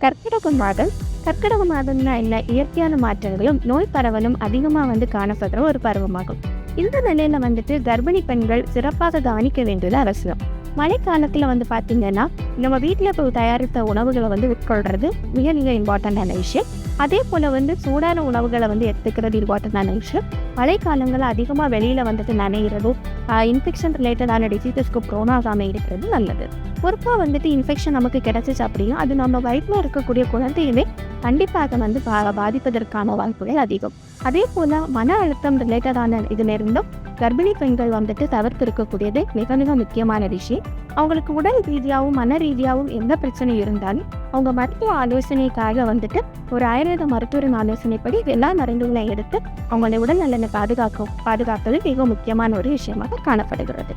கர்க்கிடக மாதம். கர்க்கிடக மாதம்னா என்ன? இயற்கையான மாற்றங்களும் நோய் பரவலும் அதிகமாக காணப்படுற ஒரு பருவமாகும். இந்த நிலையில கர்ப்பிணி பெண்கள் சிறப்பாக கவனிக்க வேண்டியது அவசியம். மழைக்காலத்தில் பார்த்தீங்கன்னா நம்ம வீட்டில் இப்போ தயாரித்த உணவுகளை உட்கொள்றது மிக மிக இம்பார்ட்டண்டான விஷயம். அதே போல் சூடான உணவுகளை எடுத்துக்கிறது இம்பார்ட்டண்டான விஷயம். மழைக்காலங்களில் அதிகமாக வெளியில் நனைகிறதும் இன்ஃபெக்ஷன் ரிலேட்டடான டிசீசஸ்க்கு ப்ரோனாகாமல் இருக்கிறது நல்லது. பொறுப்பாக இன்ஃபெக்ஷன் நமக்கு கிடைச்சிச்சு அப்படின்னா அது நம்ம வயிற்றில் இருக்கக்கூடிய குழந்தையுமே கண்டிப்பாக பாதிப்பதற்கான வாய்ப்புகள் அதிகம். அதே போல் மன அழுத்தம் ரிலேட்டடான இதிலிருந்தும் கர்ப்பிணி பெண்கள் தவிர்த்து இருக்கக்கூடியது மிக மிக முக்கியமான விஷயம். அவங்களுக்கு உடல் ரீதியாகவும் மன ரீதியாகவும் எந்த பிரச்சனை இருந்தாலும் அவங்க மருத்துவ ஆலோசனைக்காக ஒரு ஆயுர்வேத மருத்துவரின் ஆலோசனைப்படி எல்லா மருந்துகளையும் எடுத்து அவங்களுடைய உடல் நலனை பாதுகாப்பது மிக முக்கியமான ஒரு விஷயமாக காணப்படுகிறது.